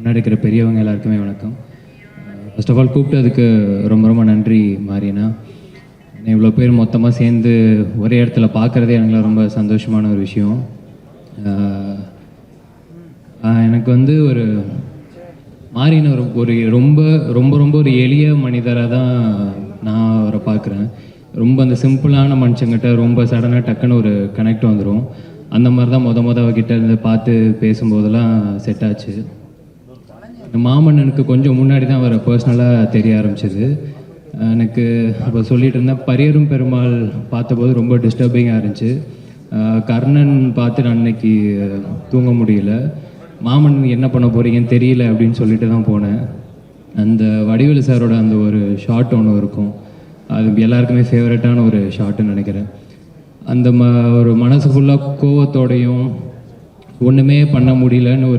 முன்னாடி இருக்கிற பெரியவங்க எல்லாருக்குமே வணக்கம். ஃபர்ஸ்ட் ஆஃப் ஆல் கூப்பிட்டதுக்கு ரொம்ப ரொம்ப நன்றி மாரியனா. இவ்வளோ பேர் மொத்தமாக சேர்ந்து ஒரே இடத்துல பார்க்குறதே எனக்கு ரொம்ப சந்தோஷமான ஒரு விஷயம். எனக்கு வந்து ஒரு மாறின ஒரு ரொம்ப ரொம்ப ரொம்ப ஒரு எளிய மனிதராக தான் நான் அவரை பார்க்குறேன். ரொம்ப அந்த சிம்பிளான மனுஷங்கிட்ட ரொம்ப சடனாக டக்குன்னு ஒரு கனெக்ட் வந்துடும். அந்த மாதிரி தான் அவகிட்ட இருந்து பார்த்து பேசும்போதெல்லாம் செட் ஆச்சு. மாமன்னனுக்கு கொஞ்சம் முன்னாடி தான் அவரை பர்சனலாக தெரிய ஆரம்பிச்சிது. எனக்கு அப்போ சொல்லிட்டு இருந்தேன், பரியரும் பெருமாள் பார்த்தபோது ரொம்ப டிஸ்டர்பிங்காக இருந்துச்சு. கர்ணன் பார்த்து நான் அன்னைக்கு தூங்க முடியல. மாமன் என்ன பண்ண போகிறீங்கன்னு தெரியல அப்படின்னு சொல்லிட்டு தான் போனேன். அந்த வடிவேலு சாரோட அந்த ஒரு ஷார்ட் ஒன்று இருக்கும், அது எல்லாருக்குமே ஃபேவரட்டான ஒரு ஷார்ட்டுன்னு நினைக்கிறேன். அந்த ஒரு மனசு ஃபுல்லாக கோவத்தோடையும் ஒன்றுமே பண்ண முடியலன்னு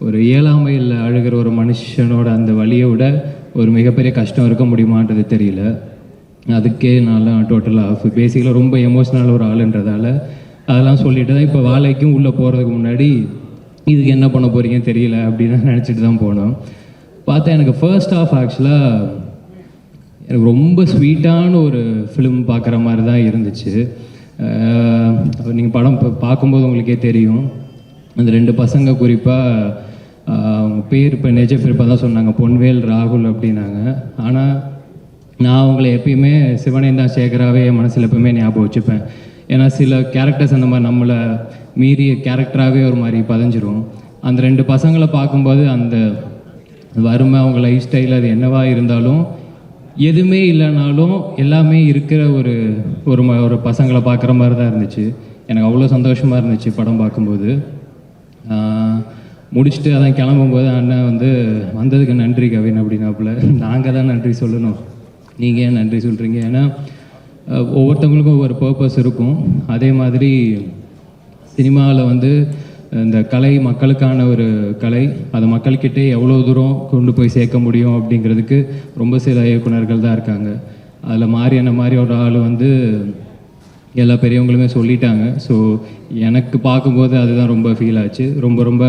ஒரு இயலாமையில் அழுகிற ஒரு மனுஷனோட அந்த வழியை விட ஒரு மிகப்பெரிய கஷ்டம் இருக்க முடியுமான்றது தெரியல. அதுக்கே நான் டோட்டலாக பேசிக்கலாக ரொம்ப எமோஷ்னல் ஒரு ஆளுன்றதால அதெல்லாம் சொல்லிட்டு தான் இப்போ வேலைக்கும் உள்ளே போகிறதுக்கு முன்னாடி இதுக்கு என்ன பண்ண போகிறீங்கன்னு தெரியல அப்படின்னு நினச்சிட்டு தான் போனோம். பார்த்தா எனக்கு ஃபர்ஸ்ட் ஆஃப் ஆக்சுவலாக எனக்கு ரொம்ப ஸ்வீட்டான ஒரு ஃபிலிம் பார்க்குற மாதிரி தான் இருந்துச்சு. நீங்கள் படம் பார்க்கும்போது உங்களுக்கே தெரியும், அந்த 2 பசங்க குறிப்பாக அவங்க பேர் இப்போ நிஜ பேர் தான் சொன்னாங்க, பொன்வேல் ராகுல் அப்படின்னாங்க. ஆனால் நான் அவங்கள எப்பயுமே சிவனேந்தா சேகராகவே என் மனசில் எப்பவுமே ஞாபகம் வச்சுப்பேன். ஏன்னா சில கேரக்டர்ஸ் அந்த மாதிரி நம்மளை மீறிய கேரக்டராகவே ஒரு மாதிரி பதிஞ்சிரும். அந்த 2 பசங்களை பார்க்கும்போது அந்த வறுமை, அவங்க லைஃப் ஸ்டைல், அது என்னவா இருந்தாலும் எதுவுமே இல்லைனாலும் எல்லாமே இருக்கிற ஒரு பசங்களை பார்க்குற மாதிரி தான் இருந்துச்சு. எனக்கு அவ்வளோ சந்தோஷமாக இருந்துச்சு படம் பார்க்கும்போது. முடிச்சுட்டு அதான் கிளம்பும்போது அண்ணன் வந்து வந்ததுக்கு நன்றி கவின் அப்படின்னாப்புல. நாங்கள் தான் நன்றி சொல்லணும், நீங்கள் ஏன் நன்றி சொல்கிறீங்க? ஏன்னா ஒவ்வொருத்தவங்களுக்கும் ஒவ்வொரு பர்பஸ் இருக்கும். அதே மாதிரி சினிமாவில் வந்து இந்த கலை மக்களுக்கான ஒரு கலை, அது மக்கள்கிட்டே எவ்வளோ தூரம் கொண்டு போய் சேர்க்க முடியும் அப்படிங்கிறதுக்கு ரொம்ப சில இயக்குனர்கள் தான் இருக்காங்க. அதில் மாறியான மாதிரி ஒரு ஆள் வந்து எல்லா பெரியவங்களுமே சொல்லிட்டாங்க. ஸோ எனக்கு பார்க்கும்போது அதுதான் ரொம்ப ஃபீல் ஆச்சு. ரொம்ப ரொம்ப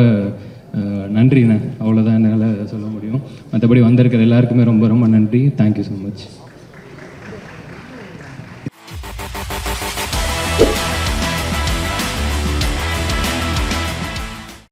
நன்றிண்ணே, அவ்வளோதான் என்னால் சொல்ல முடியும். மற்றபடி வந்திருக்கிற எல்லாருக்குமே ரொம்ப ரொம்ப நன்றி. Thank you so much.